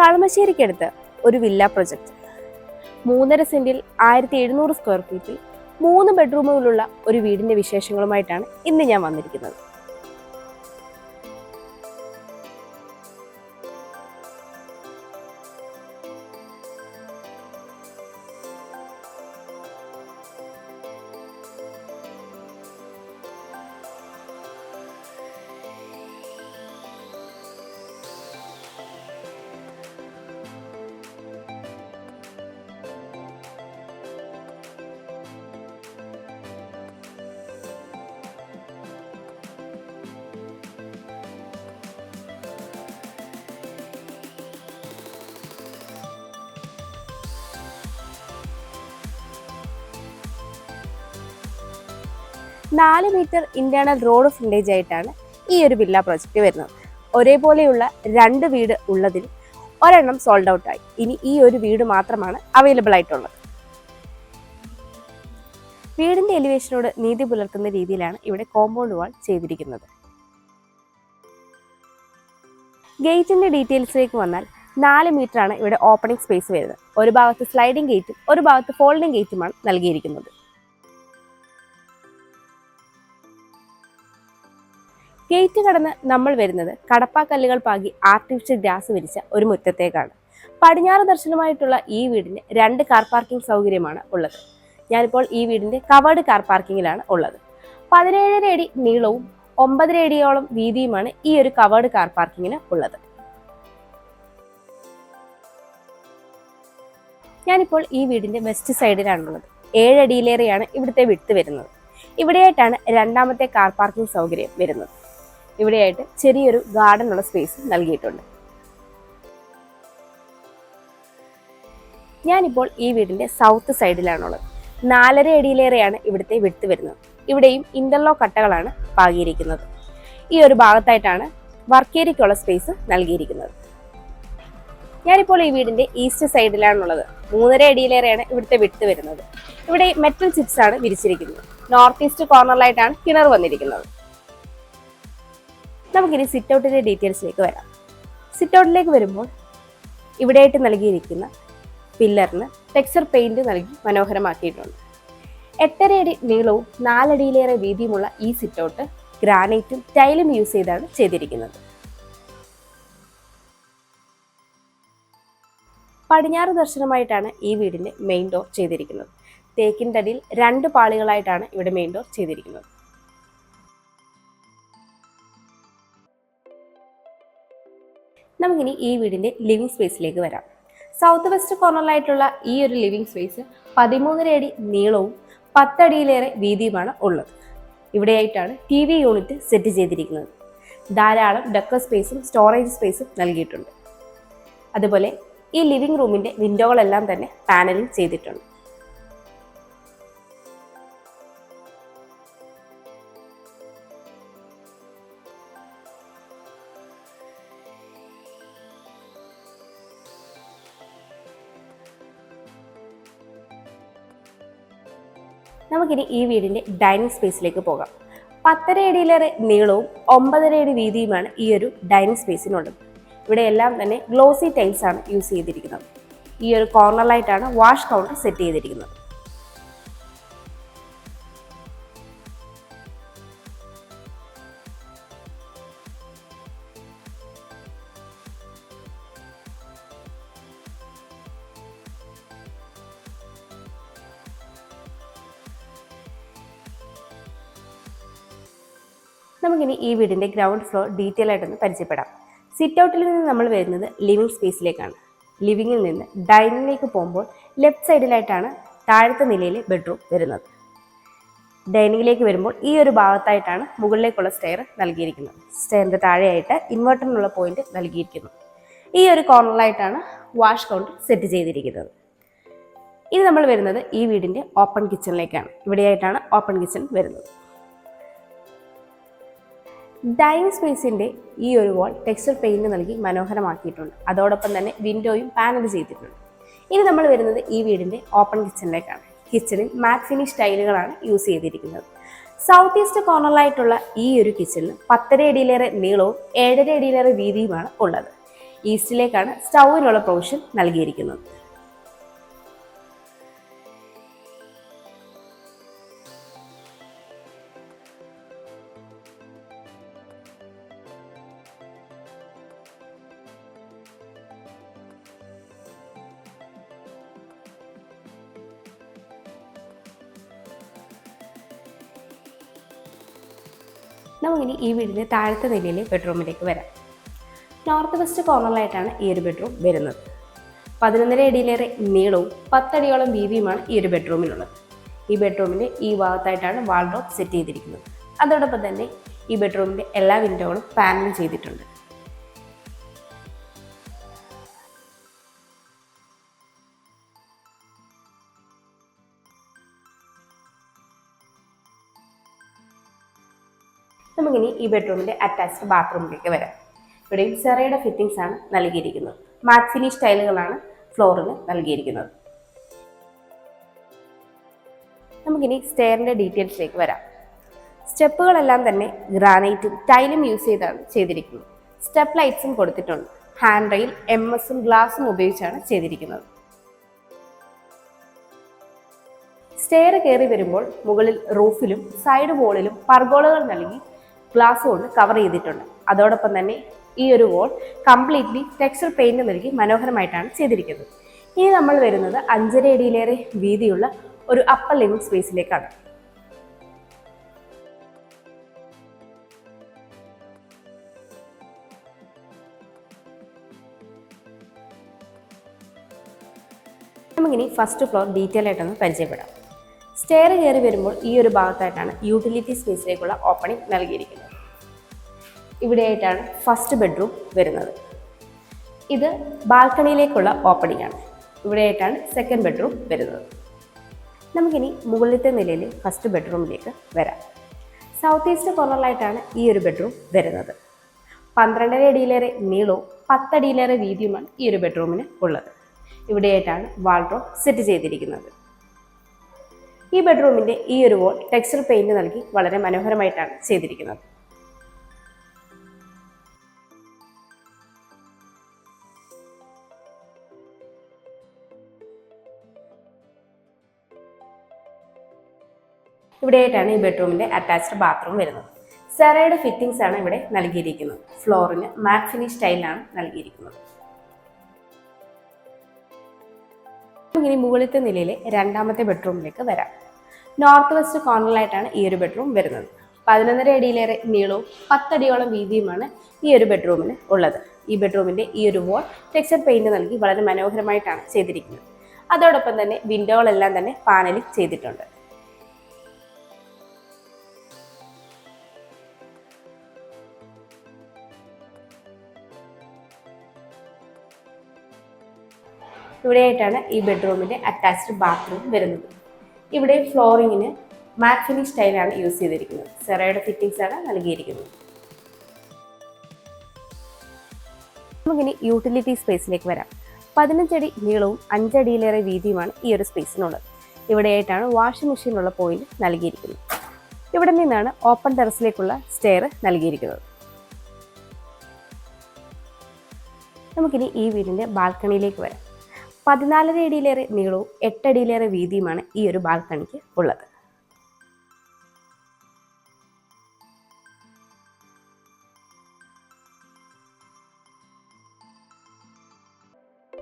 കളമശ്ശേരിക്കടുത്ത് ഒരു villa project 3.5 സെന്റിൽ 1700 square ഫീറ്റിൽ 3 ബെഡ്റൂമുകളുള്ള ഒരു വീടിന്റെ വിശേഷങ്ങളുമായിട്ടാണ് ഇന്ന് ഞാൻ വന്നിരിക്കുന്നത്. നാല് മീറ്റർ ഇന്റേണൽ റോഡ് ഫ്രണ്ടേജ് ആയിട്ടാണ് ഈ ഒരു വില്ല പ്രോജക്റ്റ് വരുന്നത്. ഒരേപോലെയുള്ള 2 വീട് ഉള്ളതിൽ ഒരെണ്ണം സോൾഡ് ഔട്ട് ആയി. ഇനി ഈ ഒരു വീട് മാത്രമാണ് അവൈലബിൾ ആയിട്ടുള്ളത്. വീടിന്റെ എലിവേഷനോട് നീതി പുലർത്തുന്ന രീതിയിലാണ് ഇവിടെ കോമ്പൗണ്ട് വാൾ ചെയ്തിരിക്കുന്നത്. ഗേറ്റിന്റെ ഡീറ്റെയിൽസിലേക്ക് വന്നാൽ 4 മീറ്റർ ആണ് ഇവിടെ ഓപ്പണിംഗ് സ്പേസ് വരുന്നത്. ഒരു ഭാഗത്ത് സ്ലൈഡിംഗ് ഗേറ്റും ഒരു ഭാഗത്ത് ഫോൾഡിംഗ് ഗേറ്റുമാണ് നൽകിയിരിക്കുന്നത്. ഗേറ്റ് കടന്ന് നമ്മൾ വരുന്നത് കടപ്പാക്കല്ലുകൾ പാകി ആർട്ടിഫിഷ്യൽ ഗ്രാസ് വിരിച്ച ഒരു മുറ്റത്തേക്കാണ്. പടിഞ്ഞാറ് ദർശനമായിട്ടുള്ള ഈ വീടിന് 2 കാർ പാർക്കിംഗ് സൗകര്യമാണ് ഉള്ളത്. ഞാനിപ്പോൾ ഈ വീടിന്റെ കവേർഡ് കാർ പാർക്കിങ്ങിലാണ് ഉള്ളത്. 17.5 അടി നീളവും 9.5 അടിയോളം വീതിയുമാണ് ഈ ഒരു കവേർഡ് കാർ പാർക്കിങ്ങിന് ഉള്ളത്. ഞാനിപ്പോൾ ഈ വീടിന്റെ വെസ്റ്റ് സൈഡിലാണുള്ളത്. 7 അടിയിലേറെയാണ് ഇവിടുത്തെ വിഡ്ത് വരുന്നത്. ഇവിടെയായിട്ടാണ് രണ്ടാമത്തെ കാർ പാർക്കിംഗ് സൗകര്യം വരുന്നത്. ഇവിടെയായിട്ട് ചെറിയൊരു ഗാർഡൻ ഉള്ള സ്പേസ് നൽകിയിട്ടുണ്ട്. ഞാനിപ്പോൾ ഈ വീടിന്റെ സൗത്ത് സൈഡിലാണുള്ളത്. 4.5 അടിയിലേറെയാണ് ഇവിടുത്തെ വിഡ്ത് വരുന്നത്. ഇവിടെയും ഇന്റർലോക്ക് കട്ടകളാണ് പാകിയിരിക്കുന്നത്. ഈ ഒരു ഭാഗത്തായിട്ടാണ് വർക്ക് ഏരിയയ്ക്കുള്ള സ്പേസ് നൽകിയിരിക്കുന്നത്. ഞാനിപ്പോൾ ഈ വീടിന്റെ ഈസ്റ്റ് സൈഡിലാണുള്ളത്. 3.5 അടിയിലേറെയാണ് ഇവിടുത്തെ വിഡ്ത് വരുന്നത്. ഇവിടെ മെറ്റൽ ചിപ്സ് ആണ് വിരിച്ചിരിക്കുന്നത്. നോർത്ത് ഈസ്റ്റ് കോർണറിലായിട്ടാണ് കിണർ വന്നിരിക്കുന്നത്. നമുക്കിനി സിറ്റ് ഔട്ടിന്റെ ഡീറ്റെയിൽസിലേക്ക് വരാം. സിറ്റ് ഔട്ടിലേക്ക് വരുമ്പോൾ ഇവിടെയായിട്ട് നൽകിയിരിക്കുന്ന പില്ലറിന് ടെക്സ്ചർ പെയിന്റ് നൽകി മനോഹരമാക്കിയിട്ടുണ്ട്. 8.5 അടി നീളവും 4 അടിയിലേറെ വീതിയുമുള്ള ഈ സിറ്റ് ഔട്ട് ഗ്രാനൈറ്റും ടൈലും യൂസ് ചെയ്താണ് ചെയ്തിരിക്കുന്നത്. പടിഞ്ഞാറ് ദർശനമായിട്ടാണ് ഈ വീടിന്റെ മെയിൻ ഡോർ ചെയ്തിരിക്കുന്നത്. തേക്കിൻ തടിയിൽ 2 പാളികളായിട്ടാണ് ഇവിടെ മെയിൻ ഡോർ ചെയ്തിരിക്കുന്നത്. നമുക്കിനി ഈ വീടിന്റെ ലിവിംഗ് സ്പേസിലേക്ക് വരാം. സൗത്ത് വെസ്റ്റ് കോർണറിലായിട്ടുള്ള ഈ ഒരു ലിവിംഗ് സ്പേസ് 13.5 അടി നീളവും 10 അടിയിലേറെ വീതിയുമാണ് ഉള്ളത്. ഇവിടെയായിട്ടാണ് TV യൂണിറ്റ് സെറ്റ് ചെയ്തിരിക്കുന്നത്. ധാരാളം ഡെക്കർ സ്പേസും സ്റ്റോറേജ് സ്പേസും നൽകിയിട്ടുണ്ട്. അതുപോലെ ഈ ലിവിംഗ് റൂമിന്റെ വിൻഡോകളെല്ലാം തന്നെ പാനലിംഗ് ചെയ്തിട്ടുണ്ട്. നമുക്കിനി ഈ വീടിന്റെ ഡൈനിങ് സ്പേസിലേക്ക് പോകാം. 10.5 അടിയിലേറെ നീളവും 9.5 അടി വീതിയുമാണ് ഈ ഒരു ഡൈനിങ് സ്പേസിനുള്ളത്. ഇവിടെ എല്ലാം തന്നെ ഗ്ലോസി ടൈൽസ് ആണ് യൂസ് ചെയ്തിരിക്കുന്നത്. ഈ ഒരു കോർണറിലായിട്ടാണ് വാഷ് കൗണ്ടർ സെറ്റ് ചെയ്തിരിക്കുന്നത്. നമുക്കിനി ഈ വീടിന്റെ ഗ്രൗണ്ട് ഫ്ലോർ ഡീറ്റെയിൽ ആയിട്ടൊന്ന് പരിചയപ്പെടാം. സിറ്റ് ഔട്ടിൽ നിന്ന് നമ്മൾ വരുന്നത് ലിവിംഗ് സ്പേസിലേക്കാണ്. ലിവിങ്ങിൽ നിന്ന് ഡൈനിങ്ങിലേക്ക് പോകുമ്പോൾ ലെഫ്റ്റ് സൈഡിലായിട്ടാണ് താഴത്തെ നിലയിലെ ബെഡ്റൂം വരുന്നത്. ഡൈനിങ്ങിലേക്ക് വരുമ്പോൾ ഈ ഒരു ഭാഗത്തായിട്ടാണ് മുകളിലേക്കുള്ള സ്റ്റെയർ നൽകിയിരിക്കുന്നത്. സ്റ്റെയറിന്റെ താഴെയായിട്ട് ഇൻവെർട്ടറിനുള്ള പോയിന്റ് നൽകിയിരിക്കുന്നു. ഈ ഒരു കോർണറിലായിട്ടാണ് വാഷ് കൗണ്ടർ സെറ്റ് ചെയ്തിരിക്കുന്നത്. ഇനി നമ്മൾ വരുന്നത് ഈ വീടിന്റെ ഓപ്പൺ കിച്ചണിലേക്കാണ്. ഇവിടെയായിട്ടാണ് ഓപ്പൺ കിച്ചൺ വരുന്നത്. ഡൈനിങ് സ്പേസിന്റെ ഈ ഒരു വാൾ ടെക്സ്ചർ പെയിന്റ് നൽകി മനോഹരമാക്കിയിട്ടുണ്ട്. അതോടൊപ്പം തന്നെ വിൻഡോയും പാനൽ ചെയ്തിട്ടുണ്ട്. ഇനി നമ്മൾ വരുന്നത് ഈ വീടിന്റെ ഓപ്പൺ കിച്ചണിലേക്കാണ്. കിച്ചണിൽ മാറ്റ് ഫിനിഷ് ടൈലുകളാണ് യൂസ് ചെയ്തിരിക്കുന്നത്. സൗത്ത് ഈസ്റ്റ് കോർണറിലായിട്ടുള്ള ഈ ഒരു കിച്ചണിന് 10.5 അടിയിലേറെ നീളവും 7.5 അടിയിലേറെ വീതിയുമാണ് ഉള്ളത്. ഈസ്റ്റിലേക്കാണ് സ്റ്റൗവിനുള്ള പ്രൊവിഷൻ നൽകിയിരിക്കുന്നത്. നമുക്കിനി ഈ വീടിൻ്റെ താഴത്തെ നിലയിലെ ബെഡ്റൂമിലേക്ക് വരാം. നോർത്ത് വെസ്റ്റ് കോർണറിലായിട്ടാണ് ഈ ഒരു ബെഡ്റൂം വരുന്നത്. 11.5 അടിയിലേറെ നീളവും 10 അടിയോളം വീതിയുമാണ് ഈ ഒരു ബെഡ്റൂമിലുള്ളത്. ഈ ബെഡ്റൂമിൻ്റെ ഈ ഭാഗത്തായിട്ടാണ് വാൾഡ്രോബ് സെറ്റ് ചെയ്തിരിക്കുന്നത്. അതോടൊപ്പം തന്നെ ഈ ബെഡ്റൂമിൻ്റെ എല്ലാ വിൻഡോകളും പാനൽ ചെയ്തിട്ടുണ്ട്. നമുക്കിനി ഈ ബെഡ്റൂമിൻ്റെ അറ്റാച്ച്ഡ് ബാത്റൂമിലേക്ക് വരാം. ഇവിടെയും സെറയുടെ ഫിറ്റിംഗ്സ് ആണ് നൽകിയിരിക്കുന്നത്. മാറ്റ് ഫിനിഷ് ടൈലുകളാണ് ഫ്ലോറിന് നൽകിയിരിക്കുന്നത്. നമുക്കിനി സ്റ്റെയറിൻ്റെ ഡീറ്റെയിൽസിലേക്ക് വരാം. സ്റ്റെപ്പുകളെല്ലാം തന്നെ ഗ്രാനൈറ്റും ടൈലും യൂസ് ചെയ്താണ് ചെയ്തിരിക്കുന്നത്. സ്റ്റെപ്പ് ലൈറ്റ്സും കൊടുത്തിട്ടുണ്ട്. ഹാൻഡ് റെയിൽ MS ഗ്ലാസും ഉപയോഗിച്ചാണ് ചെയ്തിരിക്കുന്നത്. സ്റ്റെയർ കയറി വരുമ്പോൾ മുകളിൽ റൂഫിലും സൈഡ് വോളിലും പർഗോളകൾ നൽകി ഗ്ലാസ് കൊണ്ട് കവർ ചെയ്തിട്ടുണ്ട്. അതോടൊപ്പം തന്നെ ഈ ഒരു വോൾ കംപ്ലീറ്റ്ലി ടെക്സ്ചർ പെയിന്റ് നൽകി മനോഹരമായിട്ടാണ് ചെയ്തിരിക്കുന്നത്. ഇനി നമ്മൾ വരുന്നത് 5.5 അടിയിലേറെ വീതിയുള്ള ഒരു അപ്പർ ലിവിംഗ് സ്പേസിലേക്കാണ്. നമുക്കിനി ഫസ്റ്റ് ഫ്ലോർ ഡീറ്റെയിൽ ആയിട്ടൊന്ന് പരിചയപ്പെടാം. സ്റ്റെയർ കയറി വരുമ്പോൾ ഈ ഒരു ഭാഗത്തായിട്ടാണ് യൂട്ടിലിറ്റി സ്പേസിലേക്കുള്ള ഓപ്പണിംഗ് നൽകിയിരിക്കുന്നത്. ഇവിടെയായിട്ടാണ് ഫസ്റ്റ് ബെഡ്റൂം വരുന്നത്. ഇത് ബാൽക്കണിയിലേക്കുള്ള ഓപ്പണിംഗ് ആണ്. ഇവിടെയായിട്ടാണ് സെക്കൻഡ് ബെഡ്റൂം വരുന്നത്. നമുക്കിനി മുകളിലത്തെ നിലയിൽ ഫസ്റ്റ് ബെഡ്റൂമിലേക്ക് വരാം. സൗത്ത് ഈസ്റ്റ് കോർണറിലായിട്ടാണ് ഈ ഒരു ബെഡ്റൂം വരുന്നത്. 12.5 അടിയിലേറെ നീളവും 10 അടിയിലേറെ വീതിയുമാണ് ഈ ഒരു ബെഡ്റൂമിന് ഉള്ളത്. ഇവിടെയായിട്ടാണ് വാൾഡ്രോബ് സെറ്റ് ചെയ്തിരിക്കുന്നത്. ഈ ബെഡ്റൂമിൻ്റെ ഈ ഒരു വോൾ ടെക്സ്ചർ പെയിന്റ് നൽകി വളരെ മനോഹരമായിട്ടാണ് ചെയ്തിരിക്കുന്നത്. ഇവിടെയായിട്ടാണ് ഈ ബെഡ്റൂമിൻ്റെ അറ്റാച്ച്ഡ് ബാത്റൂം വരുന്നത്. സെറയുടെ ഫിറ്റിംഗ്സ് ആണ് ഇവിടെ നൽകിയിരിക്കുന്നത്. ഫ്ലോറിന് മാറ്റ് ഫിനിഷ് ടൈലാണ് നൽകിയിരിക്കുന്നത്. ഇനി മുകളിലത്തെ നിലയിലെ രണ്ടാമത്തെ ബെഡ്റൂമിലേക്ക് വരാം. നോർത്ത് വെസ്റ്റ് കോർണറിലായിട്ടാണ് ഈ ഒരു ബെഡ്റൂം വരുന്നത്. 11.5 അടിയിലേറെ നീളവും 10 അടിയോളം വീതിയുമാണ് ഈ ഒരു ബെഡ്റൂമിന് ഉള്ളത്. ഈ ബെഡ്റൂമിൻ്റെ ഈ ഒരു വോൾ ടെക്സ്ചർ പെയിന്റ് നൽകി വളരെ മനോഹരമായിട്ടാണ് ചെയ്തിരിക്കുന്നത്. അതോടൊപ്പം തന്നെ വിൻഡോകളെല്ലാം തന്നെ പാനലിൽ ചെയ്തിട്ടുണ്ട്. ഇവിടെയായിട്ടാണ് ഈ ബെഡ്റൂമിൻ്റെ അറ്റാച്ച്ഡ് ബാത്റൂം വരുന്നത്. ഇവിടെ ഫ്ലോറിങ്ങിന് മാറ്റ് ഫിനിഷ് ടൈലാണ് യൂസ് ചെയ്തിരിക്കുന്നത്. സെറയുടെ ഫിറ്റിംഗ്സ് ആണ് നൽകിയിരിക്കുന്നത്. നമുക്കിനി യൂട്ടിലിറ്റി സ്പേസിലേക്ക് വരാം. 15 അടി നീളവും 5 അടിയിലേറെ വീതിയുമാണ് ഈ ഒരു സ്പേസിനുള്ളത്. ഇവിടെയായിട്ടാണ് വാഷിംഗ് മെഷീനുള്ള പോയിന്റ് നൽകിയിരിക്കുന്നത്. ഇവിടെ നിന്നാണ് ഓപ്പൺ ടെറസിലേക്കുള്ള സ്റ്റെയർ നൽകിയിരിക്കുന്നത്. നമുക്കിനി ഈ വീടിൻ്റെ ബാൽക്കണിയിലേക്ക് വരാം. 14.5 അടിയിലേറെ നീളവും 8 അടിയിലേറെ വീതിയുമാണ് ഈ ഒരു ബാൽക്കണിക്ക് ഉള്ളത്.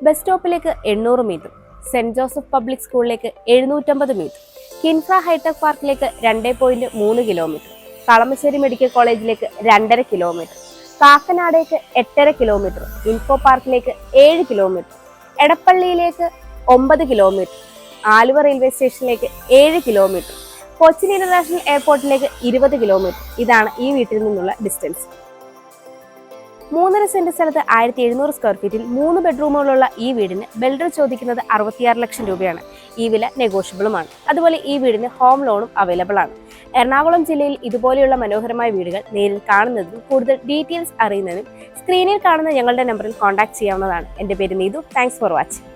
ബസ് സ്റ്റോപ്പിലേക്ക് 800 മീറ്റർ, സെന്റ് ജോസഫ് പബ്ലിക് സ്കൂളിലേക്ക് 750 മീറ്റർ, കിൻഫ്ര ഹൈടെക് പാർക്കിലേക്ക് 2.3 കിലോമീറ്റർ, കളമശ്ശേരി മെഡിക്കൽ കോളേജിലേക്ക് 2.5 കിലോമീറ്റർ, കാക്കനാടേക്ക് 8.5 കിലോമീറ്റർ, ഇൻഫോ പാർക്കിലേക്ക് 7 കിലോമീറ്റർ, എടപ്പള്ളിയിലേക്ക് 9 കിലോമീറ്റർ, ആലുവ റെയിൽവേ സ്റ്റേഷനിലേക്ക് 7 കിലോമീറ്റർ, കൊച്ചിൻ ഇന്റർനാഷണൽ എയർപോർട്ടിലേക്ക് 20 കിലോമീറ്റർ. ഇതാണ് ഈ വീട്ടിൽ നിന്നുള്ള ഡിസ്റ്റൻസ്. 3.5 സെന്റ് സ്ഥലത്ത് 1700 സ്ക്വയർ ഫീറ്റിൽ 3 ബെഡ്റൂമുകളുള്ള ഈ വീടിന് ബിൽഡർ ചോദിക്കുന്നത് 66 ലക്ഷം രൂപയാണ്. ഈ വില നെഗോഷ്യബിളുമാണ്. അതുപോലെ ഈ വീടിന് ഹോം ലോണും അവൈലബിൾ ആണ്. എറണാകുളം ജില്ലയിൽ ഇതുപോലെയുള്ള മനോഹരമായ വീടുകൾ നേരിൽ കാണുന്നതിനും കൂടുതൽ ഡീറ്റെയിൽസ് അറിയുന്നതിനും സ്ക്രീനിൽ കാണുന്ന ഞങ്ങളുടെ നമ്പറിൽ കോൺടാക്ട് ചെയ്യാവുന്നതാണ്. എൻ്റെ പേര് നീതു. Thanks for watching.